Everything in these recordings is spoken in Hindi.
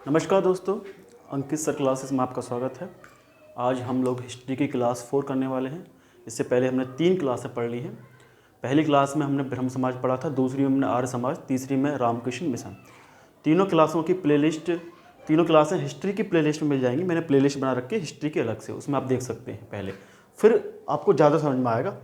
नमस्कार दोस्तों, अंकित सर क्लासेस में आपका स्वागत है। आज हम लोग हिस्ट्री की क्लास 4 करने वाले हैं। इससे पहले हमने 3 क्लासें पढ़ ली हैं। पहली क्लास में हमने ब्रह्म समाज पढ़ा था, दूसरी में हमने आर्य समाज, तीसरी में रामकृष्ण मिशन। तीनों क्लासों की प्लेलिस्ट, तीनों क्लासें हिस्ट्री की प्लेलिस्ट में मिल जाएंगी। मैंने प्लेलिस्ट बना रखी है हिस्ट्री के अलग से, उसमें आप देख सकते हैं पहले, फिर आपको ज़्यादा समझ में आएगा।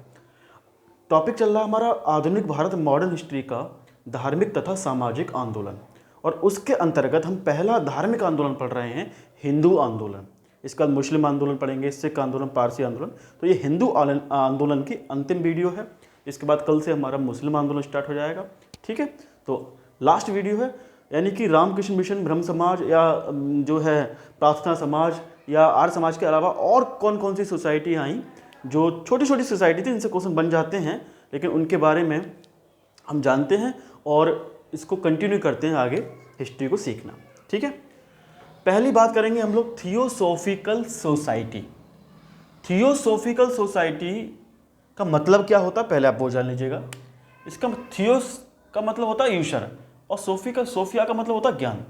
टॉपिक चल रहा है हमारा आधुनिक भारत मॉडर्न हिस्ट्री का धार्मिक तथा सामाजिक आंदोलन, और उसके अंतर्गत हम पहला धार्मिक आंदोलन पढ़ रहे हैं, हिंदू आंदोलन। इसके बाद मुस्लिम आंदोलन पढ़ेंगे, सिख आंदोलन, पारसी आंदोलन। तो ये हिंदू आंदोलन की अंतिम वीडियो है। इसके बाद कल से हमारा मुस्लिम आंदोलन स्टार्ट हो जाएगा। ठीक है, तो लास्ट वीडियो है, यानी कि रामकृष्ण मिशन, ब्रह्म समाज या जो है प्रार्थना समाज या आर्य समाज के अलावा और कौन कौन सी सोसाइटी आई, जो छोटी छोटी सोसाइटी थी, इनसे क्वेश्चन बन जाते हैं, लेकिन उनके बारे में हम जानते हैं और इसको कंटिन्यू करते हैं आगे हिस्ट्री को सीखना। ठीक है, पहली बात करेंगे हम लोग थियोसॉफिकल सोसाइटी। थियोसॉफिकल सोसाइटी का मतलब क्या होता है, पहले आप वो जान लीजिएगा। इसका थियोस का मतलब होता है ईश्वर, और सोफिया का मतलब होता है ज्ञान।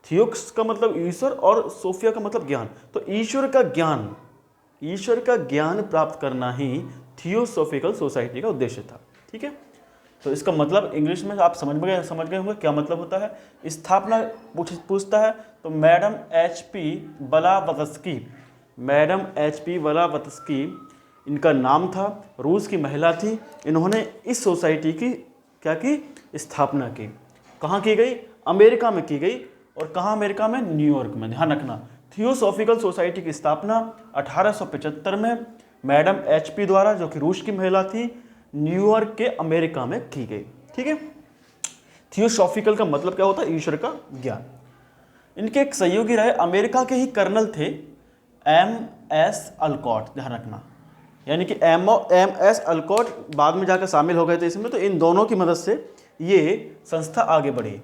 थियोस का मतलब ईश्वर और सोफिया का मतलब ज्ञान। तो ईश्वर का ज्ञान प्राप्त करना ही थियोसॉफिकल सोसाइटी का उद्देश्य था। ठीक है, तो इसका मतलब इंग्लिश में आप समझ गए होंगे क्या मतलब होता है। स्थापना पूछता है तो मैडम एच.पी. ब्लावत्स्की इनका नाम था, रूस की महिला थी। इन्होंने इस सोसाइटी की क्या की, स्थापना की। कहाँ की गई? अमेरिका में की गई। और कहाँ अमेरिका में? न्यूयॉर्क में। ध्यान रखना, थियोसॉफिकल सोसाइटी की स्थापना 1875 में मैडम एच.पी. द्वारा, जो कि रूस की महिला थी, न्यूयॉर्क के अमेरिका में की गई। ठीक है, थियोसॉफिकल का मतलब क्या होता है? ईश्वर का ज्ञान। इनके एक सहयोगी रहे, अमेरिका के ही कर्नल थे, एम.एस. अल्कॉट। ध्यान रखना, यानी कि एम.एस. अल्कॉट बाद में जाकर शामिल हो गए थे इसमें। तो इन दोनों की मदद से ये संस्था आगे बढ़ी।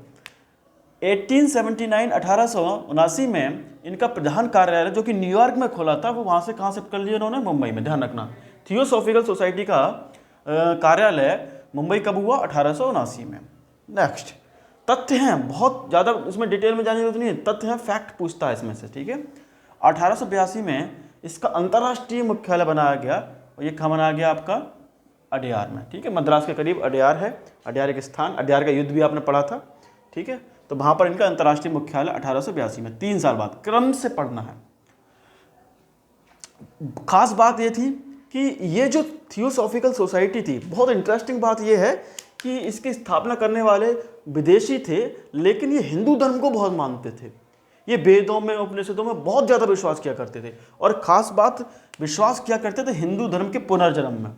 1879 में इनका प्रधान कार्यालय, जो कि न्यूयॉर्क में खोला था, वो वहाँ से कहाँ शिफ्ट कर लिया इन्होंने? मुंबई में। ध्यान रखना, थियोसॉफिकल सोसाइटी का कार्यालय मुंबई कब हुआ? 1879 में। नेक्स्ट, तथ्य हैं, बहुत ज़्यादा इसमें डिटेल में जाने की जरूरत नहीं है, तथ्य है, फैक्ट पूछता है इसमें से। ठीक है, 1882 में इसका अंतर्राष्ट्रीय मुख्यालय बनाया गया, और ये कहाँ बनाया गया? आपका अडयार में। ठीक है, मद्रास के करीब अडयार है। अडयार एक स्थान, अडयार का युद्ध भी आपने पढ़ा था। ठीक है, तो वहाँ पर इनका अंतर्राष्ट्रीय मुख्यालय 1882 में, 3 साल बाद। क्रम से पढ़ना है। खास बात ये थी कि ये जो थियोसॉफिकल सोसाइटी थी, बहुत इंटरेस्टिंग बात ये है कि इसकी स्थापना करने वाले विदेशी थे, लेकिन ये हिंदू धर्म को बहुत मानते थे। ये वेदों में, उपनिषदों में बहुत ज़्यादा विश्वास किया करते थे, और ख़ास बात विश्वास किया करते थे हिंदू धर्म के पुनर्जन्म में।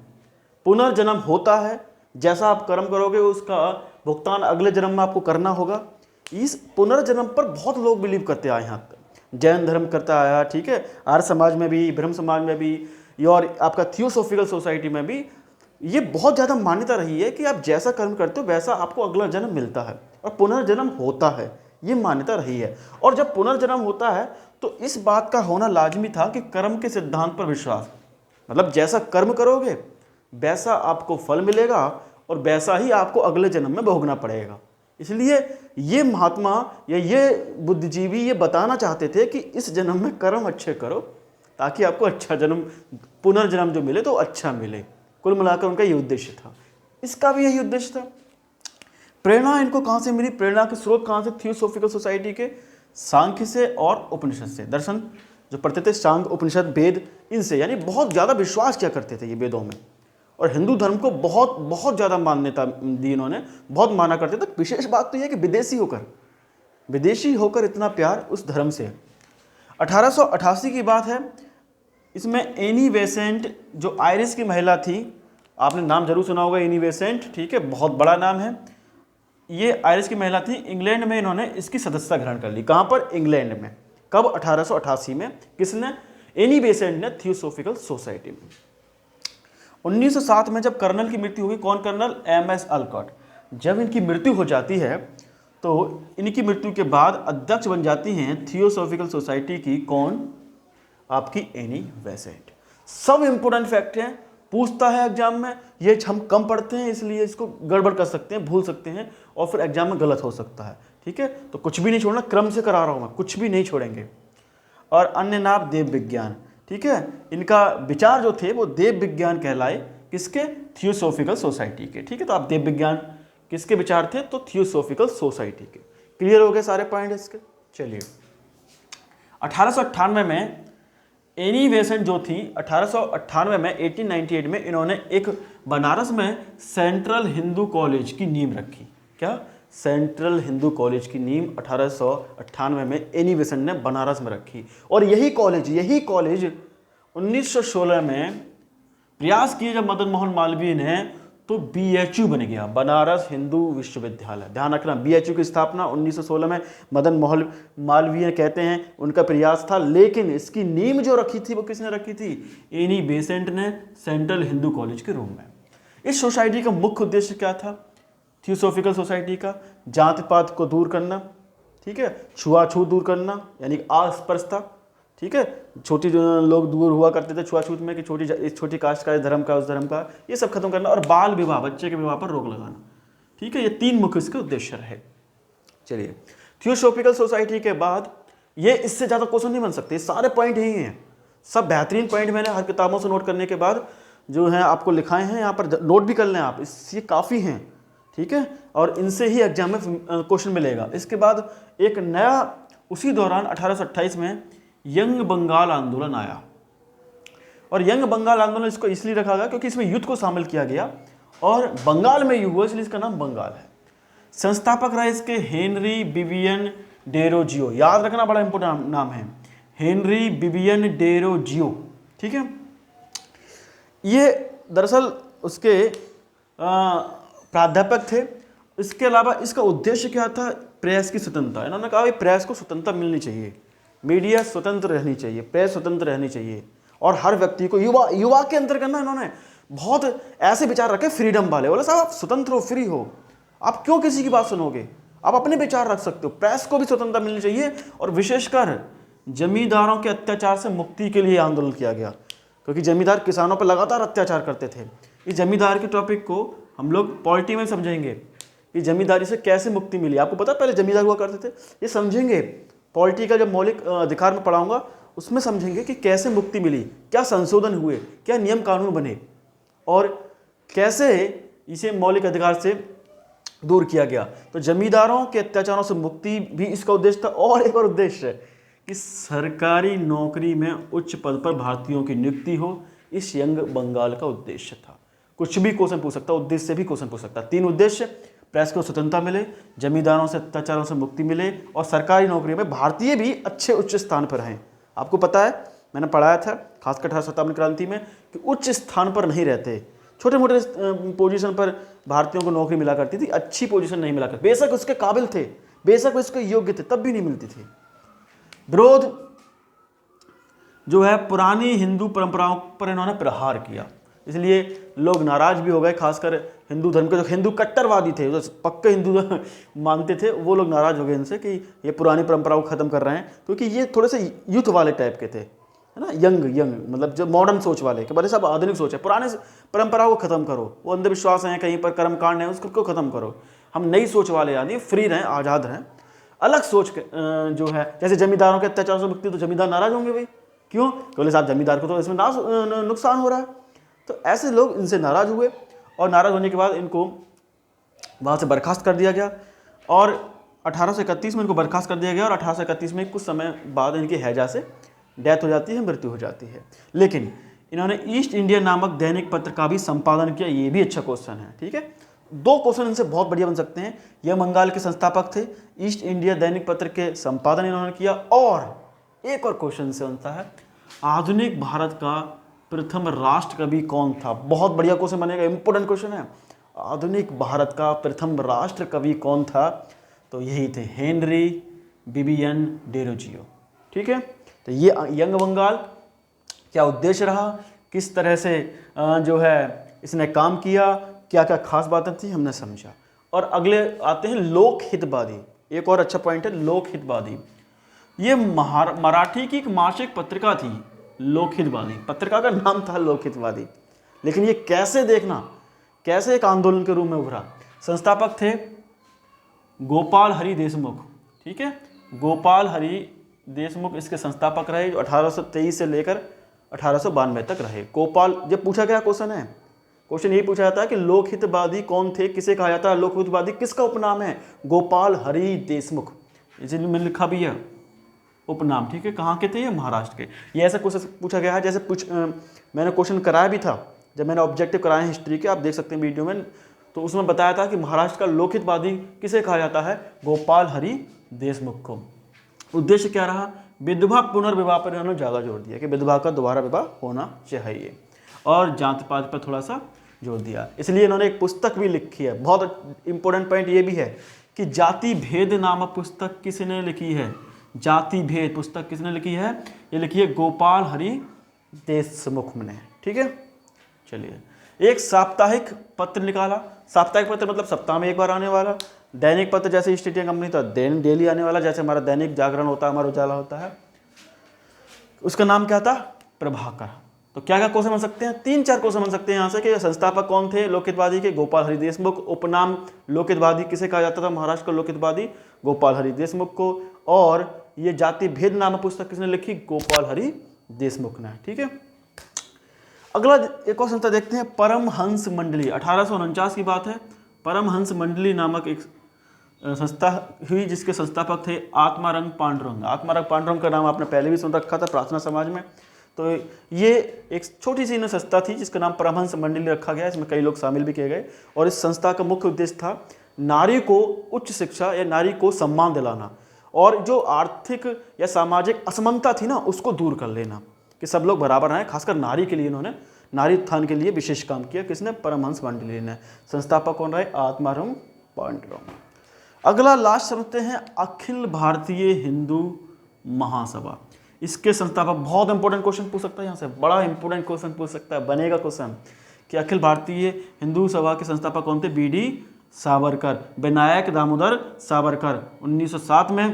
पुनर्जन्म होता है, जैसा आप कर्म करोगे उसका भुगतान अगले जन्म में आपको करना होगा। इस पुनर्जन्म पर बहुत लोग बिलीव करते आए यहाँ तक। जैन धर्म करता आया, ठीक है, आर्य समाज में भी, ब्रह्म समाज में भी, और आपका थियोसॉफिकल सोसाइटी में भी ये बहुत ज़्यादा मान्यता रही है कि आप जैसा कर्म करते हो वैसा आपको अगला जन्म मिलता है, और पुनर्जन्म होता है। ये मान्यता रही है। और जब पुनर्जन्म होता है तो इस बात का होना लाजमी था कि कर्म के सिद्धांत पर विश्वास, मतलब जैसा कर्म करोगे वैसा आपको फल मिलेगा, और वैसा ही आपको अगले जन्म में भोगना पड़ेगा। इसलिए ये महात्मा या ये बुद्धिजीवी ये बताना चाहते थे कि इस जन्म में कर्म अच्छे करो, ताकि आपको अच्छा जन्म, पुनर्जन्म जो मिले तो अच्छा मिले। कुल मिलाकर उनका ये उद्देश्य था। इसका भी यही उद्देश्य था। प्रेरणा इनको कहाँ से मिली? प्रेरणा के स्रोत कहाँ से? थियोसॉफिकल सोसाइटी के सांख्य से और उपनिषद से। दर्शन जो पढ़ते थे, सांख्य, उपनिषद, वेद, इनसे, यानी बहुत ज़्यादा विश्वास किया करते थे ये वेदों में, और हिंदू धर्म को बहुत बहुत ज़्यादा मान्यता दी इन्होंने, बहुत माना करते थे। विशेष बात तो यह है कि विदेशी होकर इतना प्यार उस धर्म से। 1888 की बात है। इसमें एनी बेसेंट, जो आयरिश की महिला थी, आपने नाम जरूर सुना होगा, एनी बेसेंट। ठीक है, बहुत बड़ा नाम है। ये आयरिश की महिला थी। इंग्लैंड में इन्होंने इसकी सदस्यता ग्रहण कर ली। कहाँ पर? इंग्लैंड में। कब? 1888 में। किसने? एनी बेसेंट ने, थियोसॉफिकल सोसाइटी में। 1907 में जब कर्नल की मृत्यु हुई, कौन कर्नल? एम.एस. अल्कॉट। जब इनकी मृत्यु हो जाती है तो इनकी मृत्यु के बाद अध्यक्ष बन जाती हैं थियोसॉफिकल सोसाइटी की, कौन? आपकी एनी बेसेंट। सब इंपोर्टेंट फैक्ट हैं, पूछता है एग्जाम में, ये हम कम पढ़ते हैं इसलिए इसको गड़बड़ कर सकते हैं, भूल सकते हैं और फिर एग्जाम में गलत हो सकता है। ठीक है, तो कुछ भी नहीं छोड़ना, क्रम से करा रहा हूँ मैं, कुछ भी नहीं छोड़ेंगे। और अन्य नाम देव विज्ञान। ठीक है, इनका विचार जो थे वो देव विज्ञान कहलाए, किसके? थियोसॉफिकल सोसाइटी के। ठीक है, तो आप देव विज्ञान किसके विचार थे? तो थियोसॉफिकल सोसाइटी के। क्लियर हो गए सारे पॉइंट इसके? चलिए, 1898 में एनी बेसेंट जो थी, 1898 में 1898 में इन्होंने एक बनारस में सेंट्रल हिंदू कॉलेज की नींव रखी। क्या? सेंट्रल हिंदू कॉलेज की नींव 1898 में एनी बेसेंट ने बनारस में रखी। और यही कॉलेज 1916 में प्रयास किए जब मदन मोहन मालवीय ने, तो BHU बन गया, बनारस हिंदू विश्वविद्यालय। ध्यान रखना, BHU की स्थापना 1916 में मदन मोहन मालवीय कहते हैं, उनका प्रयास था। लेकिन इसकी नींव जो रखी थी वो किसने रखी थी? एनी बेसेंट ने, सेंट्रल हिंदू कॉलेज के रूम में। इस सोसाइटी का मुख्य उद्देश्य क्या था? थियोसॉफिकल सोसाइटी का जाति पात को दूर करना। ठीक है, छुआछूत दूर करना, यानी अस्पृश्यता। ठीक है, छोटी जो लोग दूर हुआ करते थे छुआछूत में, कि छोटी कास्ट का, इस धर्म का, उस धर्म का, ये सब खत्म करना। और बाल विवाह, बच्चे के विवाह पर रोक लगाना। ठीक है, ये 3 मुख्य इसके उद्देश्य रहे। चलिए, थियोसॉफिकल सोसाइटी के बाद ये इससे ज़्यादा क्वेश्चन नहीं बन सकते, सारे पॉइंट यही हैं, सब बेहतरीन पॉइंट मैंने हर किताबों से नोट करने के बाद जो है आपको लिखाए हैं, यहाँ पर नोट भी कर लें आप, ये काफ़ी हैं। ठीक है, और इनसे ही एग्जाम में क्वेश्चन मिलेगा। इसके बाद एक नया, उसी दौरान 1828 में यंग बंगाल आंदोलन आया। और यंग बंगाल आंदोलन इसको इसलिए रखा गया क्योंकि इसमें यूथ को शामिल किया गया और बंगाल में युवा, इसलिए इसका नाम बंगाल है। संस्थापक रहे इसके हेनरी विवियन डेरोजियो। याद रखना, बड़ा इंपोर्टेंट नाम है, हेनरी विवियन डेरोजियो। ठीक है, ये दरअसल उसके प्राध्यापक थे। इसके अलावा इसका उद्देश्य क्या था? प्रेस की स्वतंत्रता। इन्होंने कहा प्रेस को स्वतंत्रता मिलनी चाहिए, मीडिया स्वतंत्र रहनी चाहिए, प्रेस स्वतंत्र रहनी चाहिए, और हर व्यक्ति को, युवा के अंदर करना। इन्होंने बहुत ऐसे विचार रखे फ्रीडम वाले, बोले साहब आप स्वतंत्र हो, फ्री हो, आप क्यों किसी की बात सुनोगे, आप अपने विचार रख सकते हो। प्रेस को भी स्वतंत्रता मिलनी चाहिए। और विशेषकर जमींदारों के अत्याचार से मुक्ति के लिए आंदोलन किया गया, क्योंकि जमींदार किसानों पर लगातार अत्याचार करते थे। इस जमींदार के टॉपिक को हम लोग पॉलिटी में समझेंगे कि जमींदारी से कैसे मुक्ति मिली। आपको पता पहले जमींदार हुआ करते थे, ये समझेंगे। पॉलिटी का जब मौलिक अधिकार में पढ़ाऊंगा उसमें समझेंगे कि कैसे मुक्ति मिली, क्या संशोधन हुए, क्या नियम कानून बने, और कैसे इसे मौलिक अधिकार से दूर किया गया। तो जमींदारों के अत्याचारों से मुक्ति भी इसका उद्देश्य था। और एक और उद्देश्य है कि सरकारी नौकरी में उच्च पद पर भारतीयों की नियुक्ति हो, इस यंग बंगाल का उद्देश्य था। कुछ भी क्वेश्चन पूछ सकता, उद्देश्य से भी क्वेश्चन पूछ सकता। 3 उद्देश्य: प्रेस को स्वतंत्रता मिले, जमींदारों से अत्याचारों से मुक्ति मिले, और सरकारी नौकरी में भारतीय भी अच्छे उच्च स्थान पर हैं। आपको पता है, मैंने पढ़ाया था खासकर 18 शताब्दी क्रांति में, कि उच्च स्थान पर नहीं रहते, छोटे मोटे पोजीशन पर भारतीयों को नौकरी मिला करती थी, अच्छी पोजीशन नहीं मिला करती। बेशक उसके काबिल थे, बेशक उसके योग्य थे, तब भी नहीं मिलती थी। विरोध जो है पुरानी हिंदू परंपराओं पर इन्होंने प्रहार किया, इसलिए लोग नाराज भी हो गए। खासकर हिंदू धर्म के जो हिंदू कट्टरवादी थे, जो पक्के हिंदू मानते थे, वो लोग नाराज हो गए इनसे कि ये पुरानी परंपराओं को ख़त्म कर रहे हैं, क्योंकि ये थोड़े से यूथ वाले टाइप के थे, है ना, यंग मतलब जो मॉडर्न सोच वाले, कि बड़े सब आधुनिक सोच है, पुराने परंपराओं को ख़त्म करो, वो अंधविश्वास हैं कहीं पर, कर्मकांड है, उसको ख़त्म करो। हम नई सोच वाले, यानी फ्री रहें, आज़ाद रहें, अलग सोच जो है। जैसे जमींदारों के अत्याचार से मुक्ति, तो जमींदार नाराज होंगे भाई, क्यों? बोले साहब जमींदार को तो इसमें नुकसान हो रहा है। तो ऐसे लोग इनसे नाराज हुए, और नाराज होने के बाद इनको वहाँ से बर्खास्त कर दिया गया, और 1831 में इनको बर्खास्त कर दिया गया। और 1831 में कुछ समय बाद इनकी हैजा से डेथ हो जाती है, मृत्यु हो जाती है। लेकिन इन्होंने ईस्ट इंडिया नामक दैनिक पत्र का भी संपादन किया। ये भी अच्छा क्वेश्चन है, ठीक है। 2 क्वेश्चन इनसे बहुत बढ़िया बन सकते हैं। यह बंगाल के संस्थापक थे, ईस्ट इंडिया दैनिक पत्र के संपादन इन्होंने किया। और एक और क्वेश्चन से बनता है, आधुनिक भारत का प्रथम राष्ट्रकवि कौन था? बहुत बढ़िया क्वेश्चन बनेगा, इंपोर्टेंट क्वेश्चन है। आधुनिक भारत का प्रथम राष्ट्रकवि कौन था? तो यही थे हेनरी विवियन डेरोजियो, ठीक है। तो ये यंग बंगाल क्या उद्देश्य रहा, किस तरह से जो है इसने काम किया, क्या क्या खास बातें थी, हमने समझा। और अगले आते हैं लोकहितवादी। एक और अच्छा पॉइंट है लोकहितवादी। ये मराठी की एक मासिक पत्रिका थी लोकहितवादी, पत्रिका का नाम था लोकहितवादी। लेकिन ये कैसे देखना, कैसे एक आंदोलन के रूप में उभरा। संस्थापक थे गोपाल हरि देशमुख, ठीक है, गोपाल हरि देशमुख इसके संस्थापक रहे, जो 1823 से लेकर 1892 तक रहे। गोपाल, जब पूछा गया क्वेश्चन है, क्वेश्चन यही पूछा जाता है कि लोकहितवादी कौन थे, किसे कहा जाता है लोकहितवादी, किसका उपनाम है, गोपाल हरि देशमुख, इसमें लिखा भी है उपनाम, ठीक है। कहाँ के थे ये, महाराष्ट्र के। ये ऐसा क्वेश्चन पूछा गया है, जैसे मैंने क्वेश्चन कराया भी था जब मैंने ऑब्जेक्टिव कराए हिस्ट्री के, आप देख सकते हैं वीडियो में, तो उसमें बताया था कि महाराष्ट्र का लोकहितवादी किसे कहा जाता है, गोपाल हरि देशमुख को। उद्देश्य क्या रहा, विधवा पुनर्विवाह पर इन्होंने ज़्यादा जोर दिया कि विधवा का दोबारा विवाह होना चाहिए, और जात पात पर थोड़ा सा जोर दिया। इसलिए इन्होंने एक पुस्तक भी लिखी है। बहुत इंपॉर्टेंट पॉइंट ये भी है कि जाति भेद नामक पुस्तक किसने लिखी है, जाति भेद पुस्तक किसने लिखी है, ये लिखी है गोपाल हरि देशमुख ने, ठीक है। चलिए, एक साप्ताहिक पत्र निकाला। साप्ताहिक पत्र मतलब सप्ताह में एक बार आने वाला। दैनिक पत्र जैसे ईस्ट इंडिया कंपनी तो डेली आने वाला, जैसे हमारा दैनिक जागरण होता है, हमारा उजाला होता है। उसका नाम क्या था, प्रभाकर। तो क्या क्या क्वेश्चन बन सकते हैं, 3-4 क्वेश्चन बन सकते हैं यहाँ से कि संस्थापक कौन थे लोकहितवादी के, गोपाल हरि देशमुख। उपनाम लोकहितवादी किसे कहा जाता था, महाराष्ट्र का लोकहितवादी गोपाल हरि देशमुख को। और ये जाति भेद नामक पुस्तक किसने लिखी, गोपाल हरि देशमुख ने, ठीक है। अगला एक और संस्था देखते हैं, परमहंस मंडली। 1849 की बात है। परमहंस मंडली नामक एक संस्था हुई जिसके संस्थापक थे आत्मारंग पांडुरंग। आत्मारंग पांडुरंग का नाम आपने पहले भी सुन रखा था प्रार्थना समाज में। तो ये एक छोटी सी संस्था थी जिसका नाम परमहंस मंडली रखा गया। इसमें कई लोग शामिल भी किए गए, और इस संस्था का मुख्य उद्देश्य था नारी को उच्च शिक्षा या नारी को सम्मान दिलाना, और जो आर्थिक या सामाजिक असमानता थी ना उसको दूर कर लेना, कि सब लोग बराबर हैं। खासकर नारी के लिए इन्होंने, नारी उत्थान के लिए विशेष काम किया। किसने, परमहंस मंडली ने। संस्थापक कौन रहे, आत्मारंग पांडुरंग। अगला लास्ट समझते हैं, अखिल भारतीय हिंदू महासभा। इसके संस्थापक, बहुत इंपॉर्टेंट क्वेश्चन पूछ सकता है यहाँ से, बड़ा इंपॉर्टेंट क्वेश्चन पूछ सकता है, बनेगा क्वेश्चन कि अखिल भारतीय हिंदू सभा के संस्थापक कौन थे, बी.डी. सावरकर, विनायक दामोदर सावरकर। 1907 में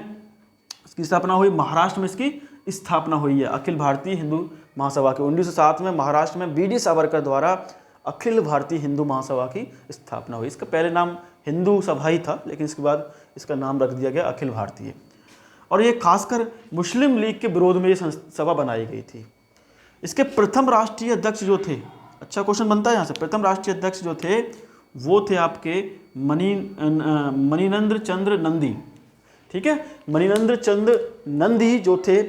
इसकी स्थापना हुई, महाराष्ट्र में इसकी स्थापना हुई है अखिल भारतीय हिंदू महासभा की। 1907 में महाराष्ट्र में बी.डी. सावरकर द्वारा अखिल भारतीय हिंदू महासभा की स्थापना हुई। इसका पहले नाम हिंदू सभा ही था, लेकिन इसके बाद इसका नाम रख दिया गया अखिल भारतीय। और ये खासकर मुस्लिम लीग के विरोध में ये सभा बनाई गई थी। इसके प्रथम राष्ट्रीय अध्यक्ष जो थे, अच्छा क्वेश्चन बनता है यहाँ से, प्रथम राष्ट्रीय अध्यक्ष जो थे वो थे आपके मणिनंद्र चंद्र नंदी, ठीक है। मणिनंद्र चंद्र नंदी जो थे,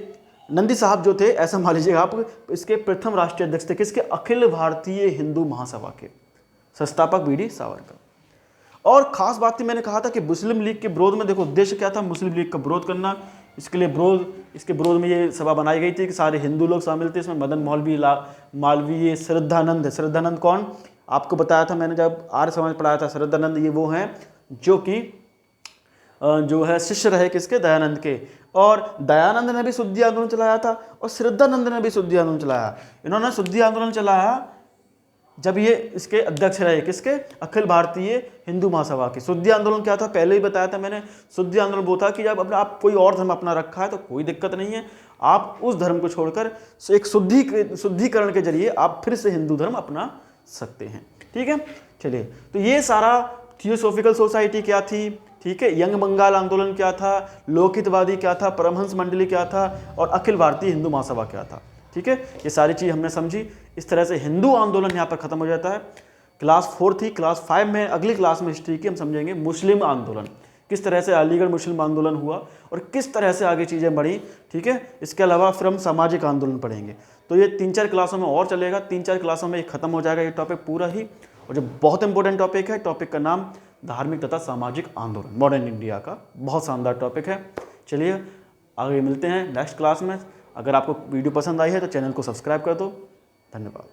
नंदी साहब जो थे, ऐसा मान लीजिएगा आप, इसके प्रथम राष्ट्रीय अध्यक्ष थे। किसके, अखिल भारतीय हिंदू महासभा के। संस्थापक बी.डी. सावरकर। और खास बात थी, मैंने कहा था कि मुस्लिम लीग के विरोध में, देखो उद्देश्य क्या था, मुस्लिम लीग का विरोध करना। इसके विरोध में ये सभा बनाई गई थी कि सारे हिंदू लोग शामिल थे। इसमें मदन मालवीय, श्रद्धानंद कौन, आपको बताया था मैंने जब आर्य समाज पढ़ाया था। श्रद्धानंद ये वो हैं जो कि जो है शिष्य रहे किसके, दयानंद के। और दयानंद ने भी शुद्धि आंदोलन चलाया था, और श्रद्धानंद ने भी शुद्धि आंदोलन चलाया। इन्होंने शुद्धि आंदोलन चलाया जब ये इसके अध्यक्ष रहे, किसके, अखिल भारतीय हिंदू महासभा के। शुद्धि आंदोलन क्या था, पहले ही बताया था मैंने। शुद्धि आंदोलन वो था कि जब आप कोई और धर्म अपना रखा है तो कोई दिक्कत नहीं है, आप उस धर्म को छोड़कर एक शुद्धिकरण के जरिए आप फिर से हिंदू धर्म अपना सकते हैं, ठीक है। चलिए, तो ये सारा थियोसॉफिकल सोसाइटी क्या थी, ठीक है, यंग बंगाल आंदोलन क्या था, लोकहितवादी क्या था, परमहंस मंडली क्या था, और अखिल भारतीय हिंदू महासभा क्या था, ठीक है। ये सारी चीज़ हमने समझी। इस तरह से हिंदू आंदोलन यहाँ पर खत्म हो जाता है। क्लास 4 थी, क्लास 5 में, अगली क्लास में हिस्ट्री की हम समझेंगे मुस्लिम आंदोलन, किस तरह से अलीगढ़ मुस्लिम आंदोलन हुआ और किस तरह से आगे चीज़ें बढ़ी, ठीक है। इसके अलावा फिर हम सामाजिक आंदोलन पढ़ेंगे। तो ये 3-4 क्लासों में और चलेगा, 3-4 क्लासों में ये खत्म हो जाएगा ये टॉपिक पूरा ही। और जो बहुत इंपॉर्टेंट टॉपिक है, टॉपिक का नाम धार्मिक तथा सामाजिक आंदोलन, मॉडर्न इंडिया का, बहुत शानदार टॉपिक है। चलिए आगे मिलते हैं नेक्स्ट क्लास में। अगर आपको वीडियो पसंद आई है तो चैनल को सब्सक्राइब कर दो। धन्यवाद।